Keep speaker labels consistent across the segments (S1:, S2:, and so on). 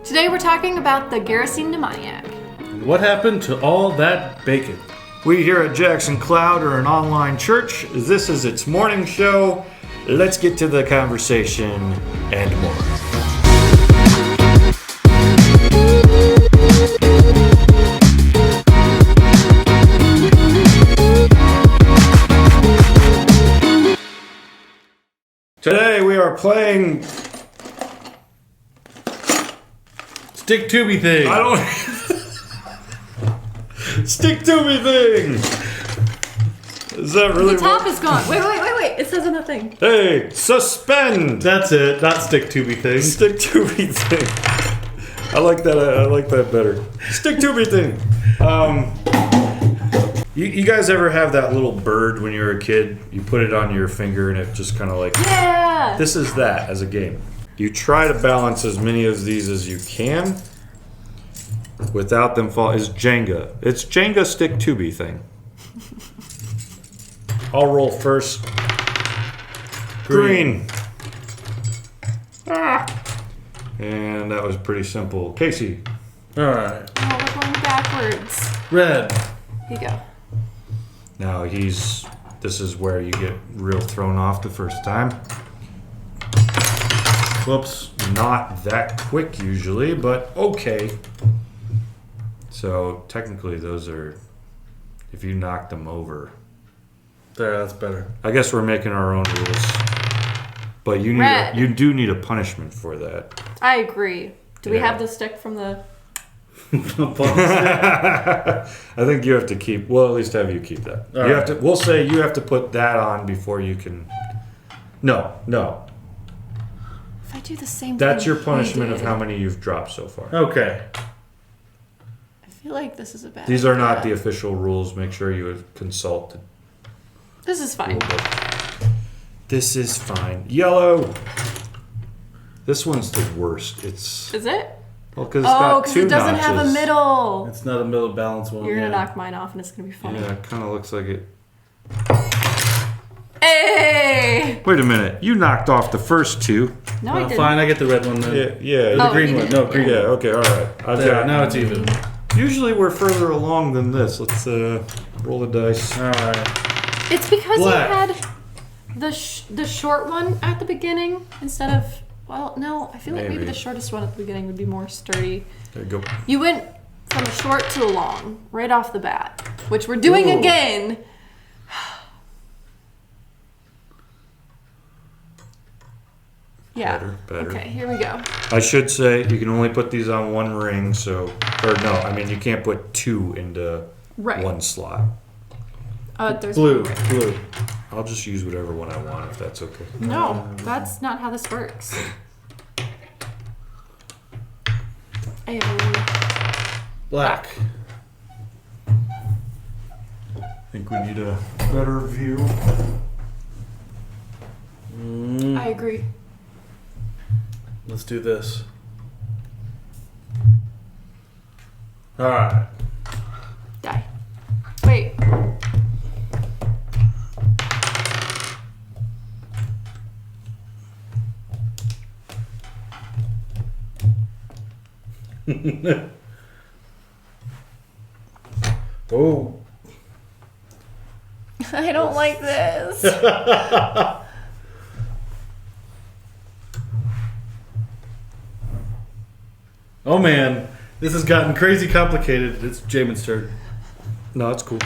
S1: Today we're talking about the Gerasene Demoniac.
S2: What happened to all that bacon?
S3: We here at Jackson Cloud are an online church. This is its morning show. Let's get to the conversation and more. Today we are playing
S2: Stick-Tuby-Thing.
S3: I don't Stick-Tuby-Thing. Is that really
S1: The top is gone. Wait. It says on the thing.
S3: Hey, Suspend.
S2: That's it, not Stick-Tuby-Thing.
S3: Stick-Tuby-Thing. I like that. I like that better. Stick-Tuby-Thing. You guys ever have that little bird when you were a kid? You put it on your finger and it just kind of like...
S1: Yeah!
S3: This is that as a game. You try to balance as many of these as you can without them fall. Is Jenga. It's Jenga Stick-Tuby-Thing. I'll roll first. Green. Ah. And that was pretty simple. Casey.
S2: Alright.
S1: Oh, we're going backwards.
S2: Red.
S1: Here you go.
S3: Now this is where you get real thrown off the first time. Whoops. Not that quick usually, but okay. So technically those are, if you knock them over.
S2: There, that's better.
S3: I guess we're making our own rules. But you do need a punishment for that.
S1: I agree. Do we have the stick from the...
S3: I think you have to keep. Well, at least have you keep that.
S2: All
S3: you
S2: right.
S3: have to. We'll say you have to put that on before you can. No.
S1: If I do the same
S3: That's
S1: thing
S3: your punishment
S1: he
S3: of
S1: did,
S3: how many you've dropped so far.
S2: Okay.
S1: I feel like this is a bad
S3: These are not the
S1: idea.
S3: official rules. Make sure you have consulted.
S1: This is fine.
S3: This is fine. Yellow. This one's the worst. It's
S1: Is it?
S3: well because it's got
S1: because
S3: two
S1: it doesn't have a
S3: notches.
S1: middle.
S2: It's not a middle balance one.
S1: You're
S2: yeah.
S1: going to knock mine off and it's going to be funny.
S3: Yeah, it kind of looks like it.
S1: Hey!
S3: Wait a minute. You knocked off the first two.
S1: No, I didn't.
S2: Fine, I get the red one then.
S3: Yeah.
S2: The
S1: Oh,
S2: green
S1: you
S2: one.
S1: did.
S2: No, green
S3: Yeah.
S2: one.
S3: Okay. All right. I've
S2: There,
S3: got.
S2: now it's even.
S3: Usually we're further along than this. Let's roll the dice.
S2: Alright.
S1: It's because
S2: Black.
S1: you had the short one at the beginning instead of... Well, no, I feel like maybe
S3: Maybe.
S1: the shortest one at the beginning would be more sturdy.
S3: There you go.
S1: You went from a short to a long right off the bat, which we're doing
S3: Ooh.
S1: again. Yeah.
S3: Better.
S1: Okay, here we go.
S3: I should say you can only put these on one ring, you can't put two into
S1: Right.
S3: one slot.
S1: There's
S2: Blue.
S1: one right.
S2: Blue.
S3: I'll just use whatever one I want if that's okay.
S1: No, that's not how this works. Ayo.
S2: Black.
S3: I think we need a better view.
S1: I agree.
S2: Let's do this. Alright.
S1: Die. Wait.
S2: Oh.
S1: I don't like this.
S2: Oh man. This has gotten crazy complicated. It's Jamin's turn.
S3: No, it's cool.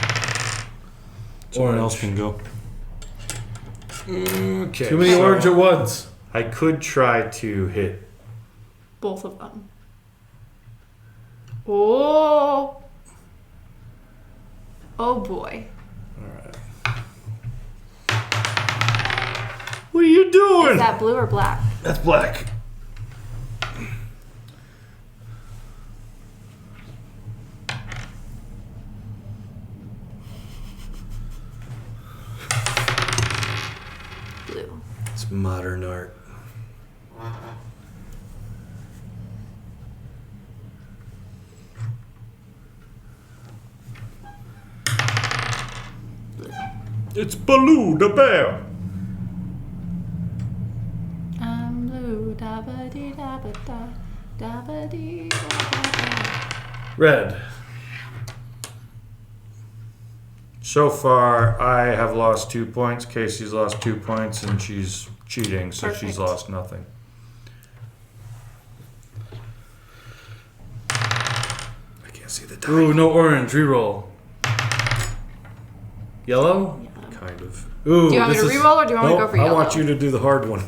S3: Someone
S2: Orange.
S3: else can go. Okay.
S2: Too many
S3: so
S2: orange at once.
S3: I could try to hit.
S1: Both of them. Oh. Oh boy.
S3: Alright. What are you doing?
S1: Is that blue or black?
S2: That's black.
S1: Blue.
S3: It's modern art. It's Baloo the bear.
S1: I'm blue, da ba dee da ba da, da ba dee
S2: Red.
S3: So far, I have lost 2 points. Casey's lost 2 points, and she's cheating, so she's
S1: Perfect.
S3: lost nothing. I can't see the die.
S2: Ooh, no orange. Reroll. Yellow?
S3: Kind of.
S2: Ooh,
S1: Do you want me to reroll or do you want me to go for
S3: I
S1: yellow?
S3: want you to do the hard one.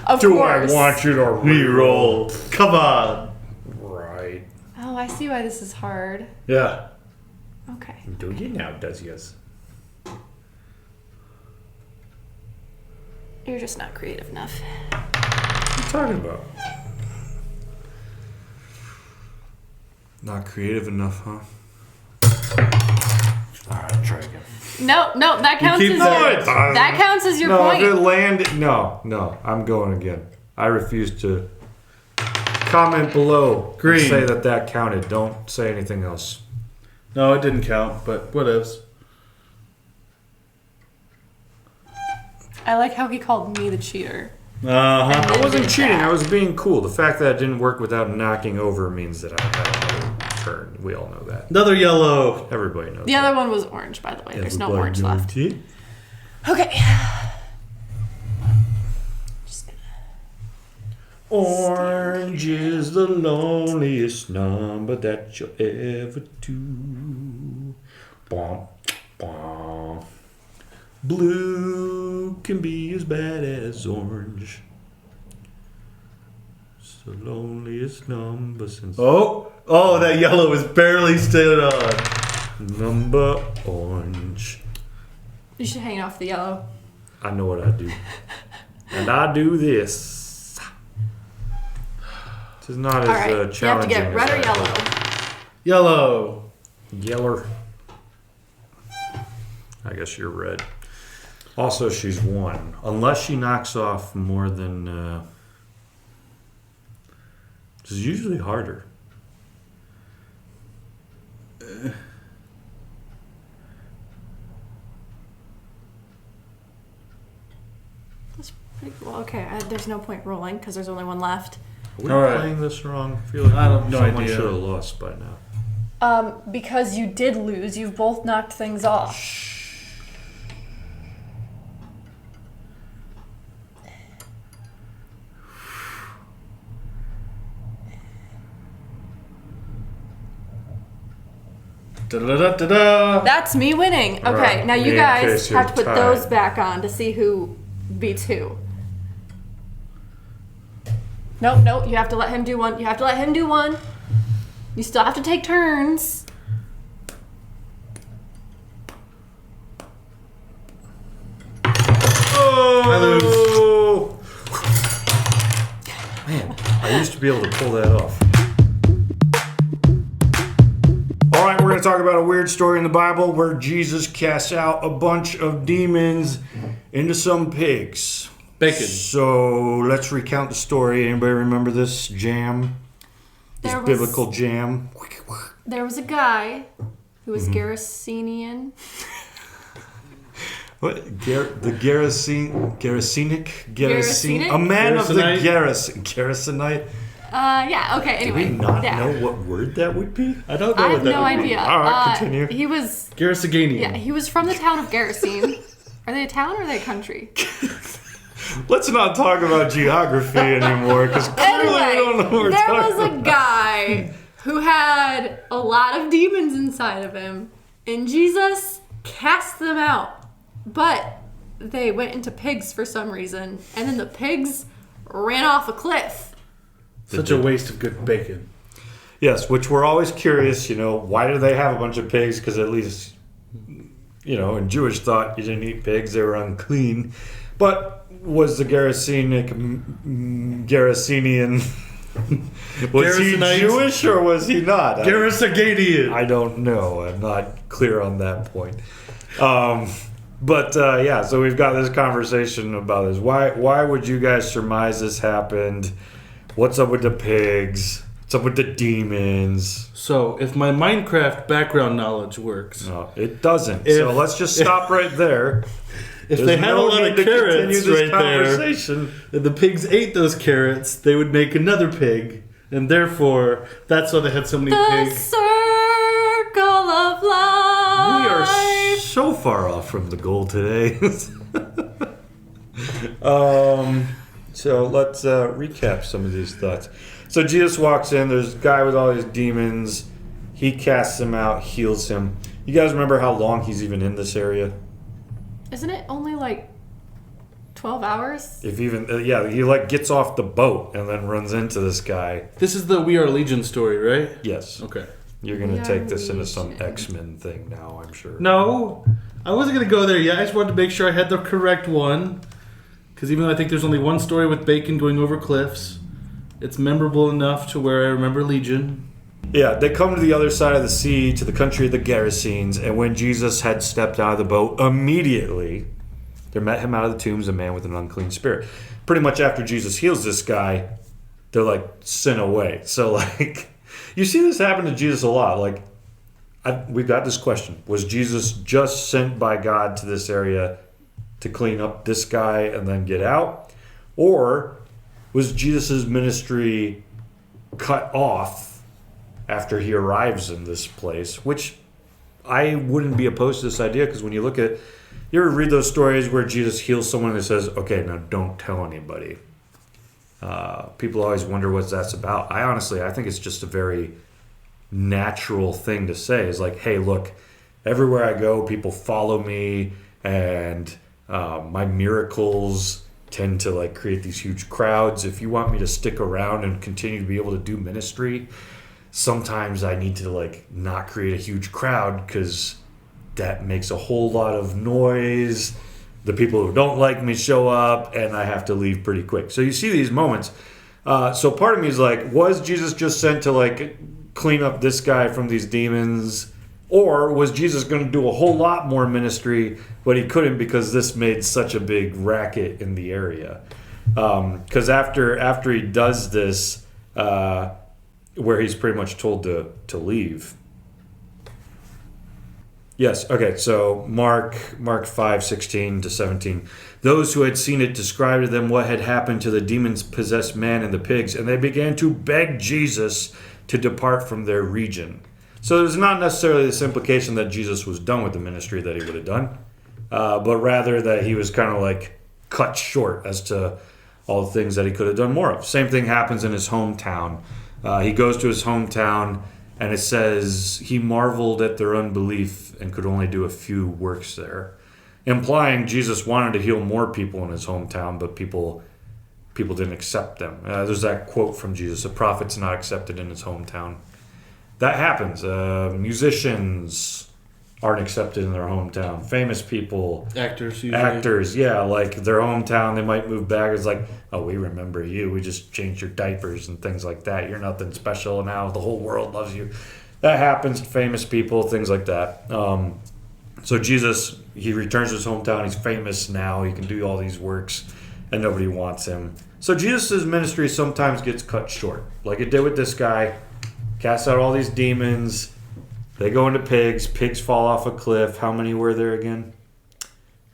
S1: Of
S3: Do
S1: course.
S3: I want you to
S2: Reroll. Come on.
S3: Right.
S1: Oh, I see why this is hard.
S2: Yeah.
S1: Okay.
S3: Do you now, does yes?
S1: You're just not creative enough.
S3: What are you talking about? Not creative enough, huh? Alright, try again.
S1: No, that counts
S2: keep
S1: as
S2: that.
S1: that counts as your
S3: No,
S1: point.
S3: if it landed... No, I'm going again. I refuse to... Comment below. and
S2: Green.
S3: Say that counted. Don't say anything else.
S2: No, it didn't count, but whatevs.
S1: I like how he called me the cheater.
S2: Uh-huh.
S3: I wasn't cheating. I was being cool. The fact that it didn't work without knocking over means that I had a turn. We all know that.
S2: Another yellow.
S3: Everybody knows
S1: The
S3: that.
S1: other one was orange, by the way. There's no orange
S3: Everybody
S1: left.
S3: knows it.
S1: Okay. Just gonna...
S3: Orange is the loneliest number that you'll ever do. Bom, bom. Blue can be as bad as orange. It's the loneliest number since
S2: Oh, that yellow is barely stayed on.
S3: number orange.
S1: You should hang off the yellow.
S3: I know what I do. And I do this. This is not as
S1: All right. You have to
S3: challenging
S1: get red or
S3: as I
S1: yellow.
S3: thought.
S2: Yellow.
S3: Yeller. I guess you're red. Also, she's one. Unless she knocks off more than... which is usually harder.
S1: That's pretty cool. Okay, there's no point rolling because there's only one left.
S3: Are we
S2: All right.
S3: playing this wrong? I feel like
S2: I have no
S3: someone
S2: idea.
S3: should have lost by now.
S1: Because you did lose, you've both knocked things off.
S2: Da-da-da-da-da.
S1: That's me winning. Okay,
S3: Right,
S1: now you
S3: in
S1: guys
S3: case
S1: have
S3: you're
S1: to put
S3: tied.
S1: those back on to see who beats who. Nope, you have to let him do one. You have to let him do one. You still have to take turns.
S3: Oh! Man, I used to be able to pull that off. All right, we're going to talk about a weird story in the Bible where Jesus casts out a bunch of demons into some pigs.
S2: Bacon.
S3: So let's recount the story. Anybody remember this jam? This
S1: There was-
S3: biblical jam?
S1: There was a guy who was
S3: Mm-hmm.
S1: Gerasenian.
S3: What? The Gerasenic?
S1: Gerasenic?
S3: A man of the
S2: Gerasenite?
S3: Gerasenite?
S1: Yeah, okay,
S3: Do
S1: anyway.
S3: we not
S1: yeah.
S3: know what word that would be?
S2: I don't know
S1: I
S2: what
S1: have
S2: that
S1: no
S2: would be.
S1: idea.
S3: All right, continue.
S1: He was,
S2: Geraseganian.
S1: yeah, he was from the town of Gerasene. Are they a town or are they a country?
S3: Let's not talk about geography anymore because clearly we don't know what we're
S1: there
S3: talking
S1: was a
S3: about.
S1: guy who had a lot of demons inside of him, and Jesus cast them out. But they went into pigs for some reason, and then the pigs ran off a cliff.
S2: Such a waste of good bacon.
S3: Yes, which we're always curious, why do they have a bunch of pigs? Because at least, in Jewish thought, you didn't eat pigs, they were unclean. But was the Gerasenian, was he
S2: Gerasenite?
S3: Jewish or was he not?
S2: Geraseganian.
S3: I don't know. I'm not clear on that point. So we've got this conversation about this. Why would you guys surmise this happened? What's up with the pigs? What's up with the demons?
S2: So, if my Minecraft background knowledge works,
S3: No, it doesn't. So let's just stop right there.
S2: if
S3: There's
S2: they had
S3: no
S2: a lot
S3: need
S2: of
S3: to
S2: carrots
S3: continue this
S2: right there,
S3: conversation.
S2: and the pigs ate those carrots, they would make another pig. And therefore, that's why they had so many
S1: The
S2: pigs.
S1: circle of life.
S3: We are so far off from the goal today. So let's recap some of these thoughts. So Jesus walks in. There's a guy with all these demons. He casts them out, heals him. You guys remember how long he's even in this area?
S1: Isn't it only like 12 hours?
S3: If even he like gets off the boat and then runs into this guy.
S2: This is the We Are Legion story, right?
S3: Yes.
S2: Okay.
S3: You're gonna
S1: We
S3: take
S1: Are
S3: this into some
S1: Legion.
S3: X-Men thing now, I'm sure.
S2: No, I wasn't going to go there yet. I just wanted to make sure I had the correct one. Because even though I think there's only one story with Bacon going over cliffs, it's memorable enough to where I remember Legion.
S3: Yeah, they come to the other side of the sea, to the country of the Gerasenes, and when Jesus had stepped out of the boat, immediately there met him out of the tombs a man with an unclean spirit. Pretty much after Jesus heals this guy, they're like, sin away. So like, you see this happen to Jesus a lot. Like, we've got this question. Was Jesus just sent by God to this area to clean up this guy and then get out? Or was Jesus' ministry cut off after he arrives in this place? Which I wouldn't be opposed to this idea, because when you look at, you ever read those stories where Jesus heals someone and says, okay, now don't tell anybody. People always wonder what that's about. I think it's just a very natural thing to say. Is like, hey, look, everywhere I go, people follow me, and my miracles tend to like create these huge crowds. If you want me to stick around and continue to be able to do ministry, sometimes I need to like not create a huge crowd, because that makes a whole lot of noise. The people who don't like me show up, and I have to leave pretty quick. So you see these moments. So part of me is like, was Jesus just sent to like clean up this guy from these demons? Or was Jesus going to do a whole lot more ministry, but he couldn't because this made such a big racket in the area? Because after he does this, where he's pretty much told to leave. Yes, okay, so Mark 5:16-17. Those who had seen it described to them what had happened to the demon-possessed man and the pigs, and they began to beg Jesus to depart from their region. So there's not necessarily this implication that Jesus was done with the ministry that he would have done, but rather that he was kind of like cut short as to all the things that he could have done more of. Same thing happens in his hometown. He goes to his hometown, and it says he marveled at their unbelief and could only do a few works there, implying Jesus wanted to heal more people in his hometown, but people didn't accept them. There's that quote from Jesus: "A prophet's not accepted in his hometown." That happens. Musicians aren't accepted in their hometown. Famous people,
S2: Actors,
S3: yeah, like their hometown, they might move back. It's like, oh, we remember you. We just changed your diapers and things like that. You're nothing special now. The whole world loves you. That happens to famous people, things like that. So Jesus, he returns to his hometown. He's famous now. He can do all these works, and nobody wants him. So Jesus' ministry sometimes gets cut short, like it did with this guy. Cast out all these demons. They go into pigs. Pigs fall off a cliff. How many were there again?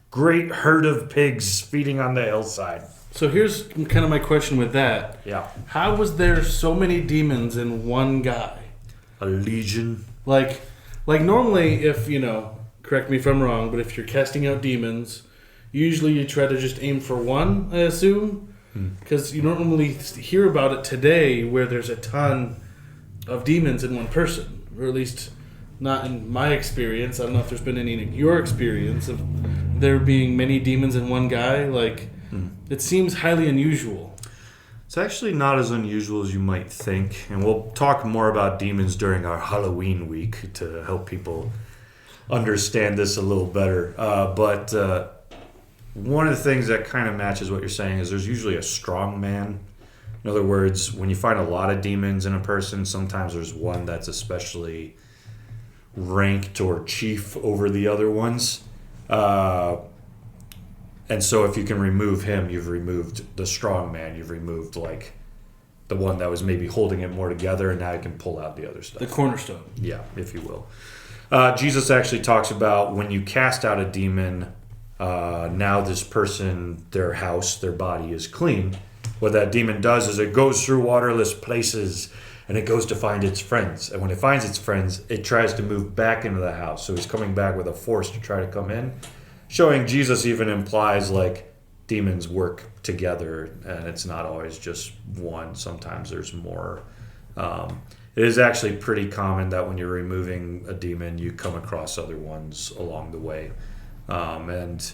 S3: Great herd of pigs feeding on the hillside.
S2: So here's kind of my question with that.
S3: Yeah.
S2: How was there so many demons in one guy?
S3: A legion.
S2: Like normally, if, correct me if I'm wrong, but if you're casting out demons, usually you try to just aim for one, I assume. Because you don't normally hear about it today where there's a ton of demons in one person, or at least not in my experience. I don't know if there's been any in your experience of there being many demons in one guy. It seems highly unusual.
S3: It's actually not as unusual as you might think, and we'll talk more about demons during our Halloween week to help people understand this a little better. But one of the things that kind of matches what you're saying is there's usually a strong man. In other words, when you find a lot of demons in a person, sometimes there's one that's especially ranked or chief over the other ones. And so if you can remove him, you've removed the strong man. You've removed like the one that was maybe holding it more together, and now you can pull out the other stuff.
S2: The cornerstone.
S3: Yeah, if you will. Jesus actually talks about when you cast out a demon, now this person, their house, their body is clean. What that demon does is it goes through waterless places and it goes to find its friends. And when it finds its friends, it tries to move back into the house. So he's coming back with a force to try to come in. Showing Jesus even implies like demons work together and it's not always just one. Sometimes there's more. It is actually pretty common that when you're removing a demon, you come across other ones along the way. And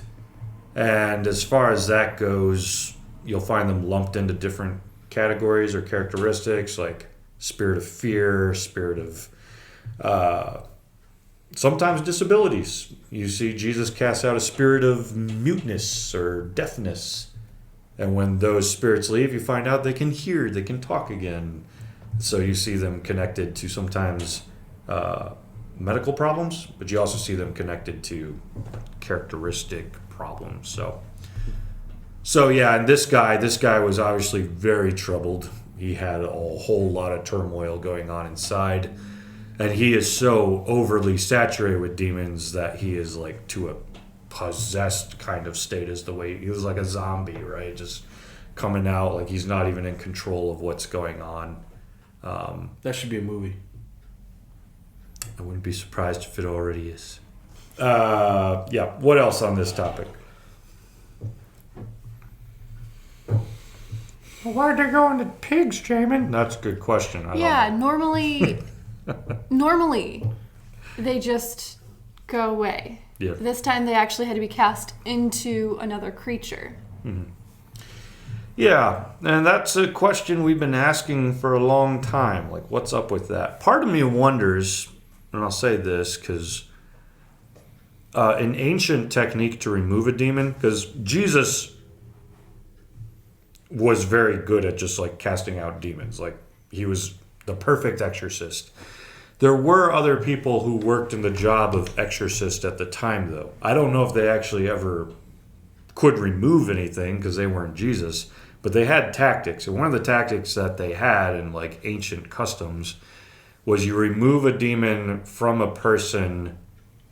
S3: as far as that goes, you'll find them lumped into different categories or characteristics, like spirit of fear, spirit of sometimes disabilities. You see Jesus cast out a spirit of muteness or deafness. And when those spirits leave, you find out they can hear, they can talk again. So you see them connected to sometimes medical problems, but you also see them connected to characteristic problems. So yeah, and this guy was obviously very troubled. He had a whole lot of turmoil going on inside, and he is so overly saturated with demons that he is like to a possessed kind of state, is the way he was like a zombie, right? Just coming out like he's not even in control of what's going on.
S2: That should be a movie.
S3: I wouldn't be surprised if it already is. Yeah, what else on this topic?
S4: Well, why'd they go into pigs, Jamin?
S3: That's a good question. I don't know.
S1: Normally, they just go away.
S3: Yeah.
S1: This time they actually had to be cast into another creature.
S3: Mm-hmm. Yeah, and that's a question we've been asking for a long time. Like, what's up with that? Part of me wonders, and I'll say this, because an ancient technique to remove a demon, because Jesus was very good at just like casting out demons. Like, he was the perfect exorcist. There were other people who worked in the job of exorcist at the time, though. I don't know if they actually ever could remove anything because they weren't Jesus, but they had tactics. And one of the tactics that they had in like ancient customs was you remove a demon from a person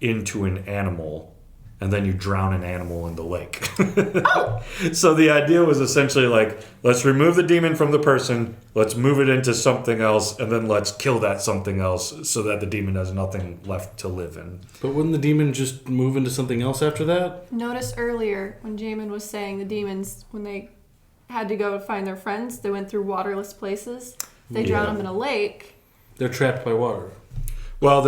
S3: into an animal, and then you drown an animal in the lake.
S1: Oh.
S3: So the idea was essentially like, let's remove the demon from the person, let's move it into something else, and then let's kill that something else so that the demon has nothing left to live in.
S2: But wouldn't the demon just move into something else after that?
S1: Notice earlier when Jamin was saying the demons, when they had to go find their friends, they went through waterless places. They drowned them in a lake.
S2: They're trapped by water.
S3: Well,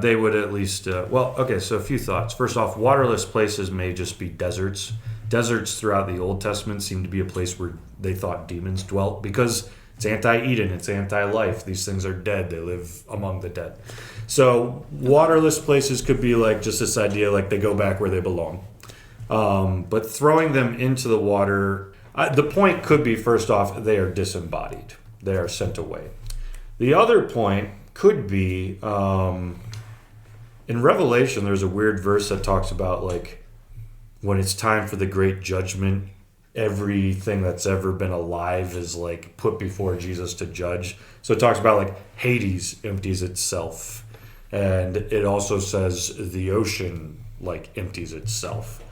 S3: they would at least... okay, so a few thoughts. First off, waterless places may just be deserts. Deserts throughout the Old Testament seem to be a place where they thought demons dwelt because it's anti-Eden, it's anti-life. These things are dead. They live among the dead. So waterless places could be like just this idea like they go back where they belong. But throwing them into the water... the point could be, first off, they are disembodied. They are sent away. The other point could be, in Revelation, there's a weird verse that talks about, like, when it's time for the great judgment, everything that's ever been alive is, like, put before Jesus to judge. So it talks about, like, Hades empties itself. And it also says the ocean, like, empties itself.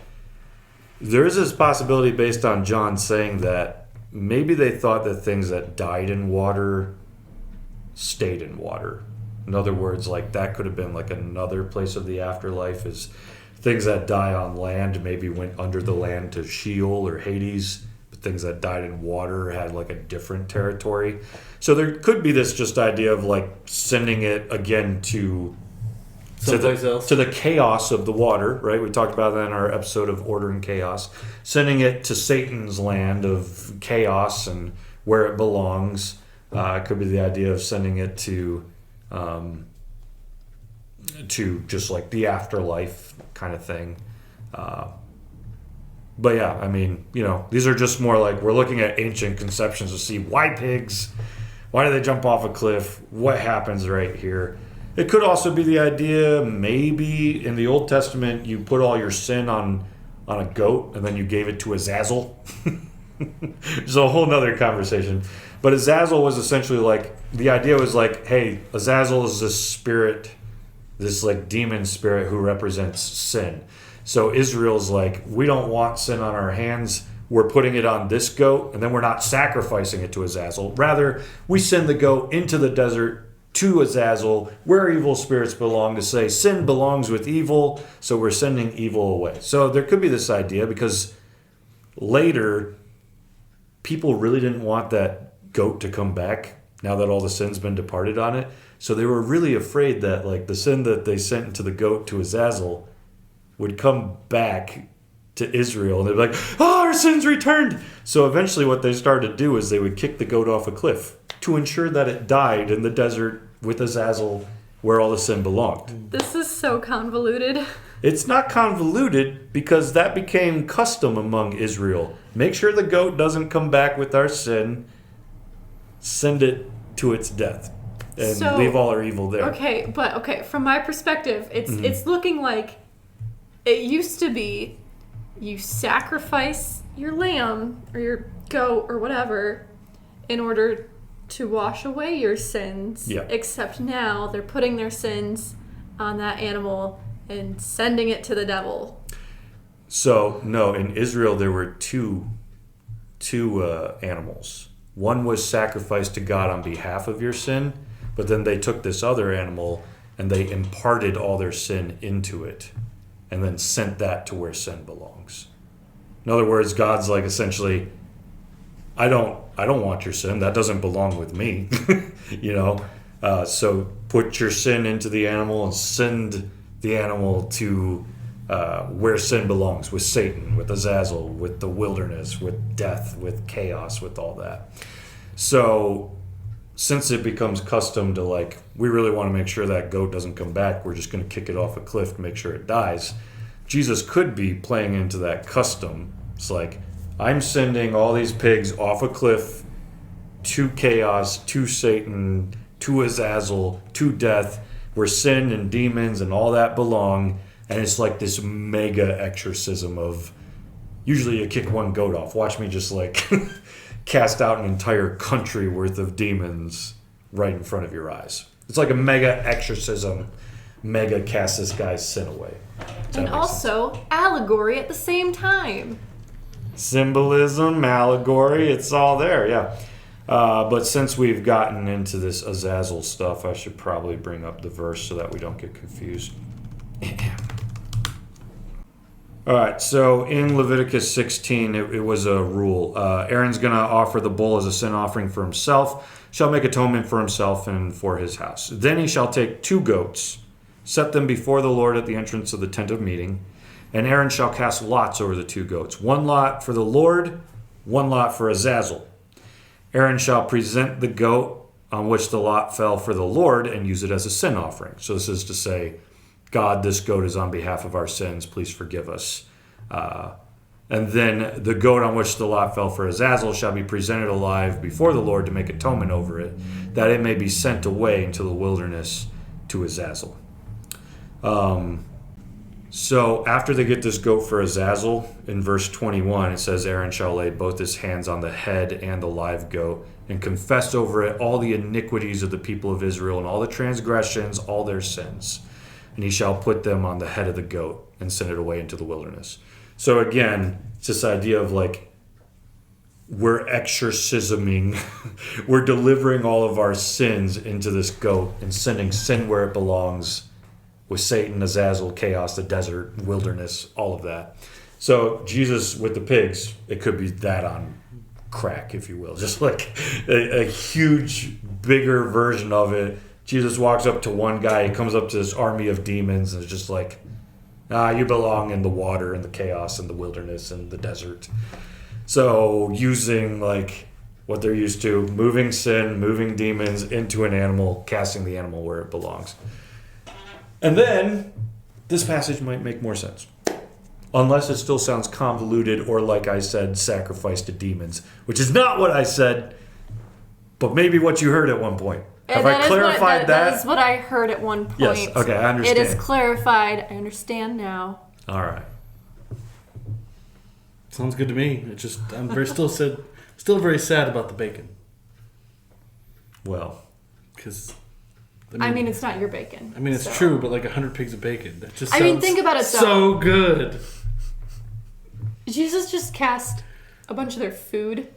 S3: There is this possibility based on John saying that maybe they thought that things that died in water stayed in water. In other words, like that could have been like another place of the afterlife, is things that die on land maybe went under the land to Sheol or Hades, but things that died in water had like a different territory. So there could be this just idea of like sending it again to
S2: someplace else,
S3: to the chaos of the water, right? We talked about that in our episode of Order and Chaos. Sending it to Satan's land of chaos and where it belongs. It could be the idea of sending it to just like the afterlife kind of thing. But yeah, I mean, you know, these are just more like we're looking at ancient conceptions to see why pigs, why do they jump off a cliff, what happens right here. It could also be the idea maybe in the Old Testament you put all your sin on a goat and then you gave it to Azazel. It's a whole nother conversation. But Azazel was essentially like, the idea was like, hey, Azazel is this spirit, this like demon spirit who represents sin. So Israel's like, we don't want sin on our hands. We're putting it on this goat, and then we're not sacrificing it to Azazel. Rather, we send the goat into the desert to Azazel, where evil spirits belong, to say sin belongs with evil, so we're sending evil away. So there could be this idea, because later, people really didn't want that goat to come back now that all the sin's been departed on it. So they were really afraid that like the sin that they sent into the goat to Azazel would come back to Israel, and they'd be like, oh, our sin's returned. So eventually what they started to do is they would kick the goat off a cliff to ensure that it died in the desert with Azazel where all the sin belonged.
S1: This is so convoluted.
S3: It's not convoluted because that became custom among Israel. Make sure the goat doesn't come back with our sin. Send it to its death. And leave all our evil there.
S1: Okay, from my perspective, it's looking like it used to be you sacrifice your lamb or your goat or whatever in order to wash away your sins.
S3: Yeah.
S1: Except now they're putting their sins on that animal and sending it to the devil.
S3: So, no, in Israel there were two animals. One was sacrificed to God on behalf of your sin, but then they took this other animal and they imparted all their sin into it and then sent that to where sin belongs. In other words, God's like essentially, I don't want your sin. That doesn't belong with me. So put your sin into the animal and send the animal to where sin belongs, with Satan, with Azazel, with the wilderness, with death, with chaos, with all that. So since it becomes custom to like, we really want to make sure that goat doesn't come back, we're just going to kick it off a cliff to make sure it dies. Jesus could be playing into that custom. It's like, I'm sending all these pigs off a cliff to chaos, to Satan, to Azazel, to death, where sin and demons and all that belong. And it's like this mega exorcism of, usually you kick one goat off. Watch me just like cast out an entire country worth of demons right in front of your eyes. It's like a mega exorcism, mega cast this guy's sin away.
S1: And also allegory at the same time.
S3: Symbolism, allegory, it's all there, yeah. But since we've gotten into this Azazel stuff, I should probably bring up the verse so that we don't get confused. All right, so in Leviticus 16, it was a rule. Aaron's going to offer the bull as a sin offering for himself, shall make atonement for himself and for his house. Then he shall take 2 goats, set them before the Lord at the entrance of the tent of meeting, and Aaron shall cast lots over the 2 goats, 1 lot for the Lord, 1 lot for Azazel. Aaron shall present the goat on which the lot fell for the Lord and use it as a sin offering. So this is to say, God, this goat is on behalf of our sins. Please forgive us. And then the goat on which the lot fell for Azazel shall be presented alive before the Lord to make atonement over it, that it may be sent away into the wilderness to Azazel. So after they get this goat for Azazel, in verse 21, it says, Aaron shall lay both his hands on the head and the live goat and confess over it all the iniquities of the people of Israel and all the transgressions, all their sins. And he shall put them on the head of the goat and send it away into the wilderness. So again, it's this idea of like, we're exorcisming, we're delivering all of our sins into this goat and sending sin where it belongs, with Satan, Azazel, chaos, the desert, wilderness, all of that. So Jesus with the pigs, it could be that on crack, if you will. Just like a huge, bigger version of it. Jesus walks up to one guy, he comes up to this army of demons, and it's just like, you belong in the water and the chaos and the wilderness and the desert. So using like what they're used to, moving sin, moving demons into an animal, casting the animal where it belongs. And then this passage might make more sense. Unless it still sounds convoluted or, like I said, sacrifice to demons, which is not what I said, but maybe what you heard at one point. Have I clarified that?
S1: That is what I heard at one point.
S3: Yes, okay, I understand.
S1: It is clarified. I understand now.
S3: All right.
S2: Sounds good to me. It just I'm still very sad about the bacon.
S3: Well,
S2: because
S1: I mean, it's not your bacon.
S2: I mean, it's
S1: so.
S2: true, but like 100 pigs of bacon. That just
S1: I
S2: sounds
S1: mean, think about it, though.
S2: so good.
S1: Jesus just cast a bunch of their food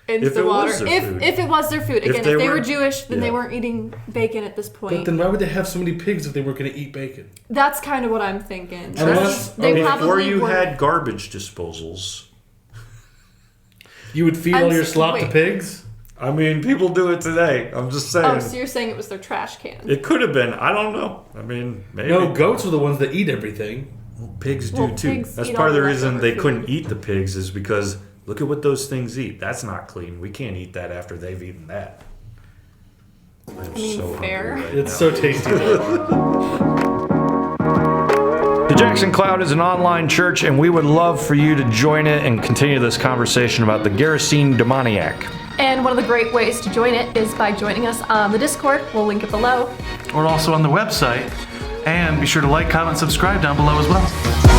S1: into
S3: If
S1: the
S3: it
S1: water.
S3: was their food.
S1: If it was their food. Again, if they were Jewish, then they
S3: yeah.
S1: weren't eating bacon at this point.
S2: But then why would they have so many pigs if they weren't going to eat bacon?
S1: That's kind of what I'm thinking.
S2: Unless-
S1: They
S2: okay,
S1: probably
S3: Before you
S1: were,
S3: had garbage disposals.
S2: You would feed
S1: I'm
S2: all your
S1: s-
S2: slop to
S1: wait.
S2: pigs?
S3: I mean, people do it today. I'm just saying.
S1: Oh, so you're saying it was their trash can?
S3: It could have been. I don't know. I mean, maybe.
S2: No, goats are the ones that eat everything.
S3: Pigs do
S1: Well,
S3: too.
S1: pigs
S3: That's
S1: eat
S3: part of
S1: all
S3: the
S1: the
S3: reason
S1: leftover
S3: they couldn't
S1: food.
S3: eat the pigs is because look at what those things eat. That's not clean. We can't eat that after they've eaten that. I'm
S1: mean,
S3: so
S1: fair.
S3: hungry right
S2: It's
S3: now.
S2: so tasty. though.
S3: The Jackson Cloud is an online church, and we would love for you to join it and continue this conversation about the Gerasene Demoniac.
S1: And one of the great ways to join it is by joining us on the Discord. We'll link it below.
S5: Or also on the website. And be sure to like, comment, subscribe down below as well.